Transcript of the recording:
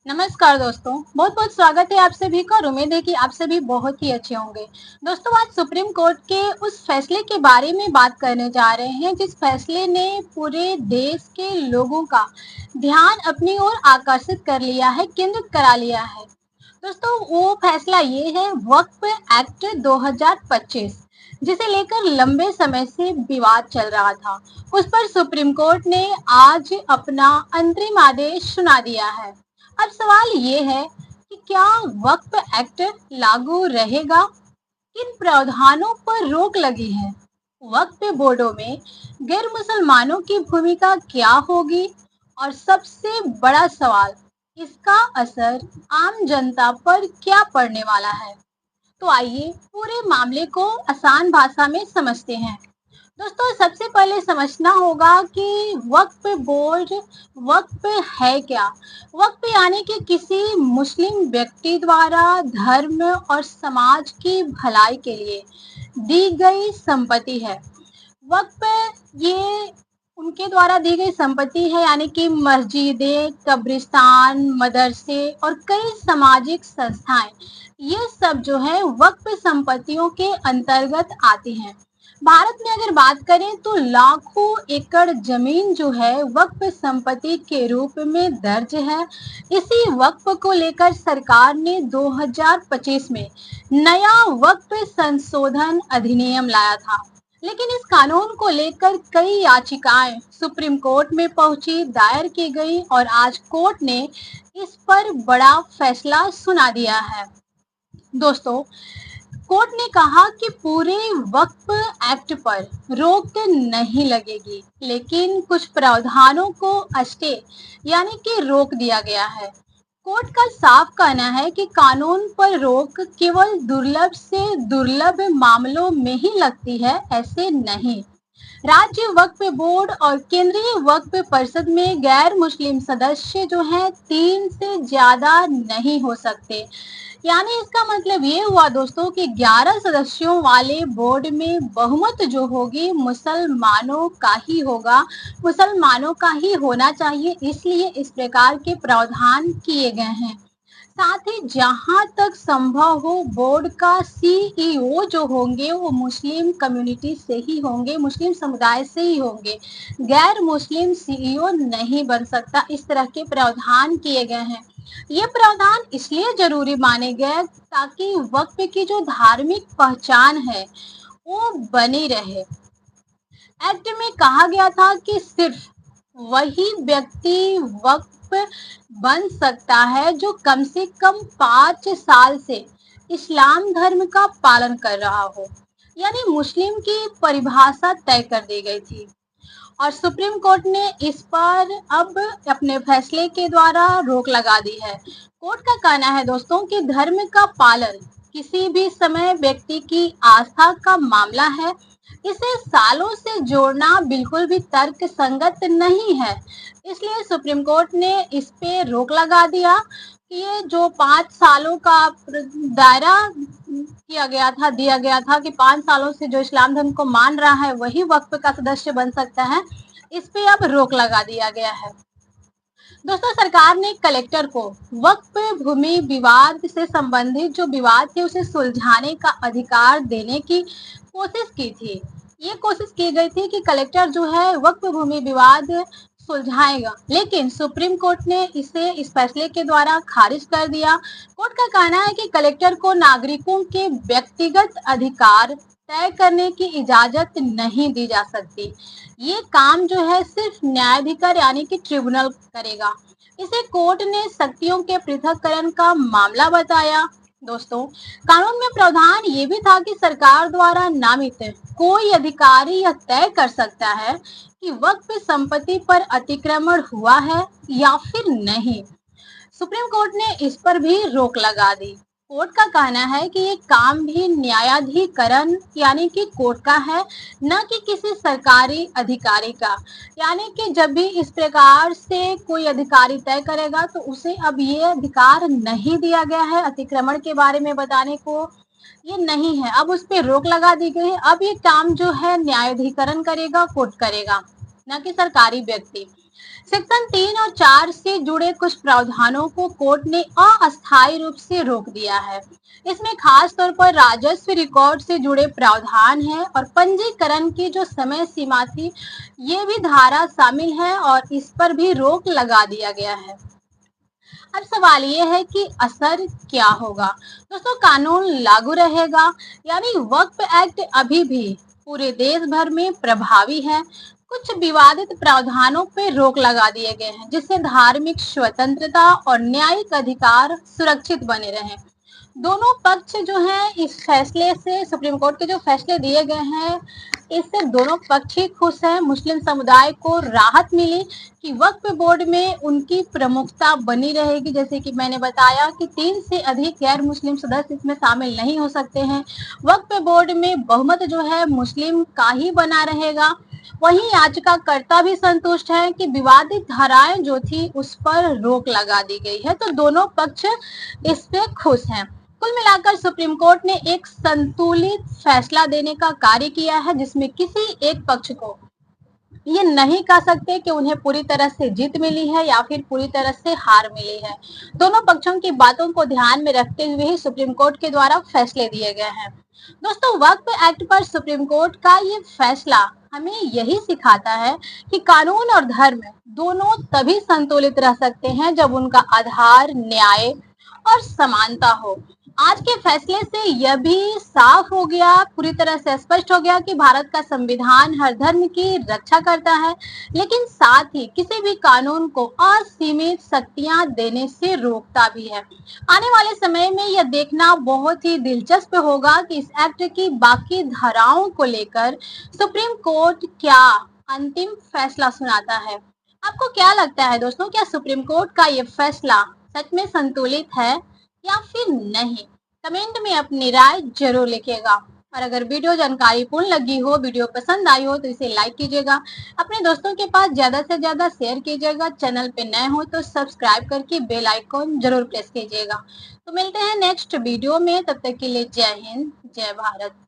नमस्कार दोस्तों, बहुत बहुत स्वागत है आप सभी का और उम्मीद है कि आप सभी बहुत ही अच्छे होंगे। दोस्तों, आज सुप्रीम कोर्ट के उस फैसले के बारे में बात करने जा रहे हैं जिस फैसले ने पूरे देश के लोगों का ध्यान अपनी ओर आकर्षित कर लिया है, केंद्रित करा लिया है। दोस्तों, वो फैसला ये है वक्फ एक्ट 2025, जिसे लेकर लंबे समय से विवाद चल रहा था। उस पर सुप्रीम कोर्ट ने आज अपना अंतरिम आदेश सुना दिया है। अब सवाल ये है कि क्या वक्फ एक्ट लागू रहेगा? किन प्रावधानों पर रोक लगी है? वक्फ बोर्डों में गैर मुसलमानों की भूमिका क्या होगी? और सबसे बड़ा सवाल, इसका असर आम जनता पर क्या पड़ने वाला है? तो आइए पूरे मामले को आसान भाषा में समझते हैं। दोस्तों, सबसे पहले समझना होगा कि वक्फ बोर्ड वक्फ है क्या। वक्फ यानी कि किसी मुस्लिम व्यक्ति द्वारा धर्म और समाज की भलाई के लिए दी गई संपत्ति है। वक्फ ये उनके द्वारा दी गई संपत्ति है, यानी कि मस्जिदें, कब्रिस्तान, मदरसे और कई सामाजिक संस्थाएं, ये सब जो है वक्फ संपत्तियों के अंतर्गत आती हैं। भारत में अगर बात करें तो लाखों एकड़ जमीन जो है वक्फ संपत्ति के रूप में दर्ज है। इसी वक्फ को लेकर सरकार ने 2025 में नया वक्फ संशोधन अधिनियम लाया था। लेकिन इस कानून को लेकर कई याचिकाएं सुप्रीम कोर्ट में पहुंची, दायर की गई और आज कोर्ट ने इस पर बड़ा फैसला सुना दिया है। दोस्तों, कोर्ट ने कहा कि पूरे वक्फ एक्ट पर रोक नहीं लगेगी, लेकिन कुछ प्रावधानों को स्टे यानी कि रोक दिया गया है। कोर्ट का साफ कहना है कि कानून पर रोक केवल दुर्लभ से दुर्लभ मामलों में ही लगती है, ऐसे नहीं। राज्य वक्फ बोर्ड और केंद्रीय वक्फ परिषद में गैर मुस्लिम सदस्य जो हैं 3 से ज्यादा नहीं हो सकते। यानी इसका मतलब ये हुआ दोस्तों कि 11 सदस्यों वाले बोर्ड में बहुमत जो होगी मुसलमानों का ही होगा, मुसलमानों का ही होना चाहिए, इसलिए इस प्रकार के प्रावधान किए गए हैं। साथ ही जहां तक संभव हो बोर्ड का सीईओ जो होंगे वो मुस्लिम कम्युनिटी से ही होंगे, मुस्लिम समुदाय से ही होंगे। गैर मुस्लिम सीईओ नहीं बन सकता, इस तरह के प्रावधान किए गए हैं। ये प्रावधान इसलिए जरूरी माने गए ताकि वक्फ की जो धार्मिक पहचान है वो बनी रहे। एक्ट में कहा गया था कि सिर्फ वही व्यक्ति वक्फ बन सकता है जो कम से कम 5 साल से इस्लाम धर्म का पालन कर रहा हो, यानी मुस्लिम की परिभाषा तय कर दी गई थी। और सुप्रीम कोर्ट ने इस पर अब अपने फैसले के द्वारा रोक लगा दी है। कोर्ट का कहना है दोस्तों कि धर्म का पालन किसी भी समय व्यक्ति की आस्था का मामला है। इसे सालों से जोड़ना बिल्कुल भी तर्क संगत नहीं है। इसलिए सुप्रीम कोर्ट ने इस पे रोक लगा दिया कि ये जो 5 सालों का दायरा दिया गया था कि 5 सालों से जो इस्लाम धर्म को मान रहा है वही वक्फ का सदस्य बन सकता है, इस पे अब रोक लगा दिया गया है। दोस्तों, सरकार ने कलेक्टर को वक्फ भूमि विवाद से संबंधित जो विवाद थे उसे सुलझाने का अधिकार देने की कोशिश की थी। ये कोशिश की गई थी कि कलेक्टर जो है वक्फ भूमि विवाद सुलझाएगा, लेकिन सुप्रीम कोर्ट ने इस फैसले के द्वारा खारिज कर दिया। कोर्ट का कहना है कि कलेक्टर को नागरिकों के व्यक्तिगत अधिकार तय करने की इजाजत नहीं दी जा सकती। ये काम जो है सिर्फ न्यायाधिकार यानी कि ट्रिब्यूनल करेगा। इसे कोर्ट ने शक्तियों के पृथक्करण का मामला बताया। दोस्तों, कानून में प्रावधान ये भी था कि सरकार द्वारा नामित कोई अधिकारी यह तय कर सकता है कि वक्फ संपत्ति पर अतिक्रमण हुआ है या फिर नहीं। सुप्रीम कोर्ट ने इस पर भी रोक लगा दी। कोर्ट का कहना है कि ये काम भी न्यायाधिकरण यानी कि कोर्ट का है, न कि किसी सरकारी अधिकारी का। यानी कि जब भी इस प्रकार से कोई अधिकारी तय करेगा तो उसे अब ये अधिकार नहीं दिया गया है अतिक्रमण के बारे में बताने को, ये नहीं है। अब उस पर रोक लगा दी गई है। अब ये काम जो है न्यायाधिकरण करेगा, कोर्ट करेगा, न कि सरकारी व्यक्ति। सेक्शन 3 और 4 से जुड़े कुछ प्रावधानों को कोर्ट ने अस्थायी रूप से रोक दिया है। इसमें खास तौर पर राजस्व रिकॉर्ड से जुड़े प्रावधान हैं और पंजीकरण की जो समय सीमा थी, ये भी धारा शामिल है और इस पर भी रोक लगा दिया गया है। अब सवाल ये है कि असर क्या होगा। दोस्तों, कानून लागू रहेगा, यानी वक्फ एक्ट अभी भी पूरे देश भर में प्रभावी है। कुछ विवादित प्रावधानों पर रोक लगा दिए गए हैं, जिससे धार्मिक स्वतंत्रता और न्यायिक अधिकार सुरक्षित बने रहें। दोनों पक्ष जो हैं इस फैसले से, सुप्रीम कोर्ट के जो फैसले दिए गए हैं, इससे दोनों पक्ष ही खुश हैं। मुस्लिम समुदाय को राहत मिली कि वक्फ बोर्ड में उनकी प्रमुखता बनी रहेगी। जैसे कि मैंने बताया कि 3 से अधिक गैर मुस्लिम सदस्य इसमें शामिल नहीं हो सकते हैं। वक्फ बोर्ड में बहुमत जो है मुस्लिम का ही बना रहेगा। वहीं याचिकाकर्ता भी संतुष्ट है कि विवादित धाराएं जो थी उस पर रोक लगा दी गई है, तो दोनों पक्ष इस पे खुश हैं। कुल मिलाकर सुप्रीम कोर्ट ने एक संतुलित फैसला देने का कार्य किया है, जिसमें किसी एक पक्ष को ये नहीं कह सकते कि उन्हें पूरी तरह से जीत मिली है या फिर पूरी तरह से हार मिली है। दोनों पक्षों की बातों को ध्यान में रखते हुए ही सुप्रीम कोर्ट के द्वारा फैसले दिए गए हैं। दोस्तों, वक्फ एक्ट पर सुप्रीम कोर्ट का ये फैसला हमें यही सिखाता है कि कानून और धर्म दोनों तभी संतुलित रह सकते हैं जब उनका आधार न्याय और समानता हो। आज के फैसले से यह भी साफ हो गया, पूरी तरह से स्पष्ट हो गया कि भारत का संविधान हर धर्म की रक्षा करता है, लेकिन साथ ही किसी भी कानून को असीमित शक्तियां देने से रोकता भी है। आने वाले समय में यह देखना बहुत ही दिलचस्प होगा कि इस एक्ट की बाकी धाराओं को लेकर सुप्रीम कोर्ट क्या अंतिम फैसला सुनाता है। आपको क्या लगता है दोस्तों, क्या सुप्रीम कोर्ट का ये फैसला सच में संतुलित है या फिर नहीं? कमेंट में अपनी राय जरूर लिखिएगा। और अगर वीडियो जानकारीपूर्ण लगी हो, वीडियो पसंद आई हो, तो इसे लाइक कीजिएगा, अपने दोस्तों के पास ज्यादा से ज्यादा शेयर कीजिएगा। चैनल पे नए हो तो सब्सक्राइब करके बेल आइकॉन जरूर प्रेस कीजिएगा। तो मिलते हैं नेक्स्ट वीडियो में, तब तक के लिए जय हिंद, जय भारत।